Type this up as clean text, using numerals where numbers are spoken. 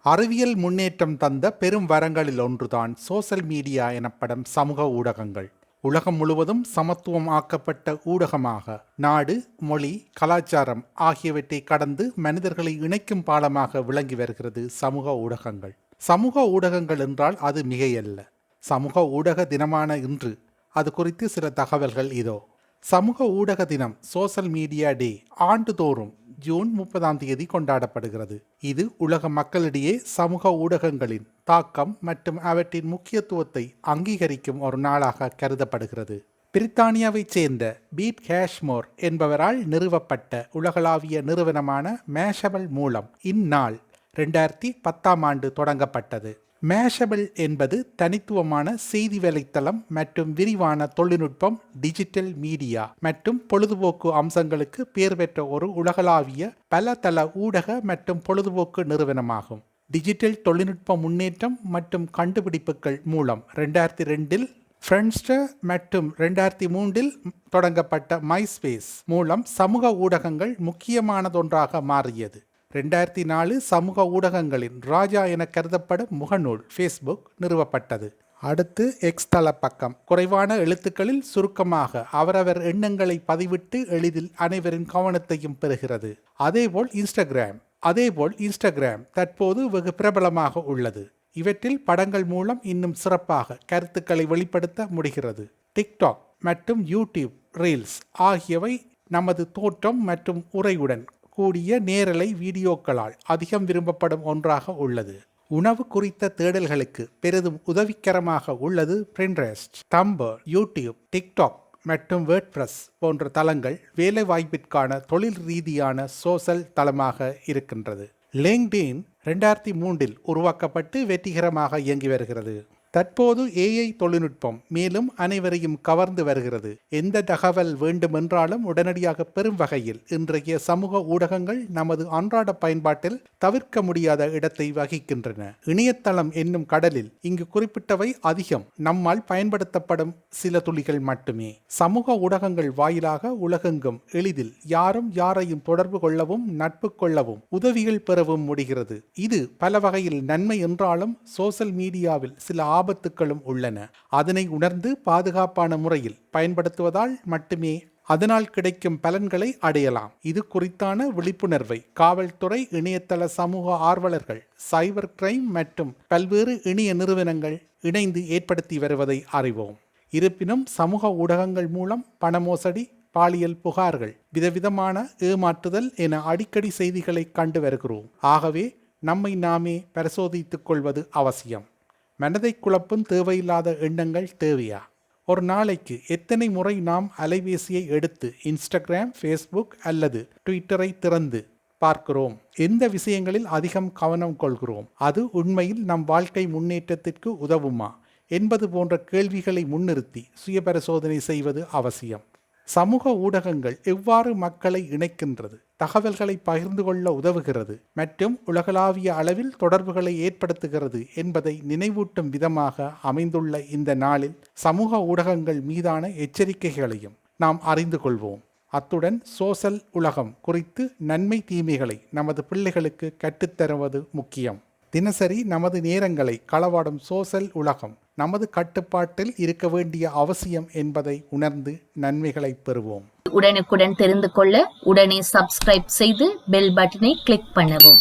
அறிவியல் முன்னேற்றம் தந்த பெரும் வரங்களில் ஒன்றுதான் சோசல் மீடியா எனப்படும் சமூக ஊடகங்கள். உலகம் முழுவதும் சமத்துவம் ஆக்கப்பட்ட ஊடகமாக நாடு, மொழி, கலாச்சாரம் ஆகியவற்றை கடந்து மனிதர்களை இணைக்கும் பாலமாக விளங்கி வருகிறது சமூக ஊடகங்கள். சமூக ஊடகங்கள் என்றால் அது மிகையல்ல. சமூக ஊடக தினமான இன்று அது குறித்து சில தகவல்கள் இதோ. சமூக ஊடக தினம் சோசல் மீடியா டே ஆண்டுதோறும் ஜூன் 30 கொண்டாடப்படுகிறது. இது உலக மக்களிடையே சமூக ஊடகங்களின் தாக்கம் மற்றும் அவற்றின் முக்கியத்துவத்தை அங்கீகரிக்கும் ஒரு நாளாக கருதப்படுகிறது. பிரித்தானியாவைச் சேர்ந்த பீட் கேஷ்மோர் என்பவரால் நிறுவப்பட்ட உலகளாவிய நிறுவனமான மேஷபிள் மூலம் இந்நாள் 2010 தொடங்கப்பட்டது. மேஷபிள் என்பது தனித்துவமான செய்தி வலைத்தளம் மற்றும் விரிவான தொழில்நுட்பம், டிஜிட்டல் மீடியா மற்றும் பொழுதுபோக்கு அம்சங்களுக்கு பெயர் பெற்ற ஒரு உலகளாவிய பல தள ஊடக மற்றும் பொழுதுபோக்கு நிறுவனமாகும். டிஜிட்டல் தொழில்நுட்ப முன்னேற்றம் மற்றும் கண்டுபிடிப்புகள் மூலம் 2002 ஃப்ரெண்ட்ஸ்டர் மற்றும் 2003 தொடங்கப்பட்ட மைஸ்பேஸ் மூலம் சமூக ஊடகங்கள் முக்கியமானதொன்றாக மாறியது. 2004 சமூக ஊடகங்களின் ராஜா என கருதப்படும் முகநூல் ஃபேஸ்புக் நிறுவப்பட்டது. அடுத்து எக்ஸ் தளப்பக்கம் குறைவான எழுத்துக்களில் சுருக்கமாக அவரவர் எண்ணங்களை பதிவிட்டு எளிதில் அனைவரின் கவனத்தையும் பெறுகிறது. அதேபோல் இன்ஸ்டாகிராம் தற்போது வெகு பிரபலமாக உள்ளது. இவற்றில் படங்கள் மூலம் இன்னும் சிறப்பாக கருத்துக்களை வெளிப்படுத்த முடிகிறது. டிக்டாக் மற்றும் யூடியூப் ரீல்ஸ் ஆகியவை நமது தோற்றம் மற்றும் உரையுடன் கூடிய நேரலை வீடியோக்களால் அதிகம் விரும்பப்படும் ஒன்றாக உள்ளது. உணவு குறித்த தேடல்களுக்கு பெரிதும் உதவிகரமாக உள்ளது பிரின்ட்ரெஸ்ட், தம்பர், யூடியூப், டிக்டாக் மற்றும் வேர்ட்பிரஸ் போன்ற தளங்கள் வேலை வாய்ப்பிற்கான தொழில் ரீதியான சோசல் தளமாக இருக்கின்றது. லிங்க்டின் 2003 உருவாக்கப்பட்டு வெற்றிகரமாக இயங்கி வருகிறது. தற்போது AI தொழில்நுட்பம் மேலும் அனைவரையும் கவர்ந்து வருகிறது. எந்த தகவல் வேண்டுமென்றாலும் உடனடியாக பெறும் வகையில் இன்றைய சமூக ஊடகங்கள் நமது அன்றாட பயன்பாட்டில் தவிர்க்க முடியாத இடத்தை வகிக்கின்றன. இணையதளம் என்னும் கடலில் இங்கு குறிப்பிட்டவை அதிகம் நம்மால் பயன்படுத்தப்படும் சில துளிகள் மட்டுமே. சமூக ஊடகங்கள் வாயிலாக உலகெங்கும் எளிதில் யாரும் யாரையும் தொடர்பு கொள்ளவும் நட்பு கொள்ளவும் உதவிகள் பெறவும் முடிகிறது. இது பல வகையில் நன்மை என்றாலும் சோசல் மீடியாவில் சில ஆபத்துக்களும் உள்ளன. அதனை உணர்ந்து பாதுகாப்பான முறையில் பயன்படுத்துவதால் மட்டுமே அதனால் கிடைக்கும் பலன்களை அடையலாம். இது குறித்தான விழிப்புணர்வை காவல்துறை, இணையதள சமூக ஆர்வலர்கள், சைபர் கிரைம் மற்றும் பல்வேறு இணைய நிறுவனங்கள் இணைந்து ஏற்படுத்தி வருவதை அறிவோம். இருப்பினும் சமூக ஊடகங்கள் மூலம் பண மோசடி, பாலியல் புகார்கள், விதவிதமான ஏமாற்றுதல் என அடிக்கடி செய்திகளை கண்டு வருகிறோம். ஆகவே நம்மை நாமே பரிசோதித்துக் கொள்வது அவசியம். மனதை குழப்பும் தேவையில்லாத எண்ணங்கள் தேவையா? ஒரு நாளைக்கு எத்தனை முறை நாம் அலைபேசியை எடுத்து இன்ஸ்டாகிராம், ஃபேஸ்புக் அல்லது ட்விட்டரை திறந்து பார்க்கிறோம்? எந்த விஷயங்களில் அதிகம் கவனம் கொள்கிறோம்? அது உண்மையில் நம் வாழ்க்கை முன்னேற்றத்திற்கு உதவுமா என்பது போன்ற கேள்விகளை முன்னிறுத்தி சுய பரிசோதனை செய்வது அவசியம். சமூக ஊடகங்கள் எவ்வாறு மக்களை இணைக்கின்றது, தகவல்களை பகிர்ந்து கொள்ள உதவுகிறது மற்றும் உலகளாவிய அளவில் தொடர்புகளை ஏற்படுத்துகிறது என்பதை நினைவூட்டும் விதமாக அமைந்துள்ள இந்த நாளில் சமூக ஊடகங்கள் மீதான எச்சரிக்கைகளையும் நாம் அறிந்து கொள்வோம். அத்துடன் சோசல் உலகம் குறித்து நன்மை தீமைகளை நமது பிள்ளைகளுக்கு கற்றுத்தருவது முக்கியம். தினசரி நமது நேரங்களை களவாடும் சோசல் உலகம் நமது கட்டுப்பாட்டில் இருக்க வேண்டிய அவசியம் என்பதை உணர்ந்து நன்மைகளை பெறுவோம். உடனுக்குடன் தெரிந்து கொள்ள உடனே சப்ஸ்கிரைப் செய்து பெல் பட்டனை கிளிக் பண்ணவும்.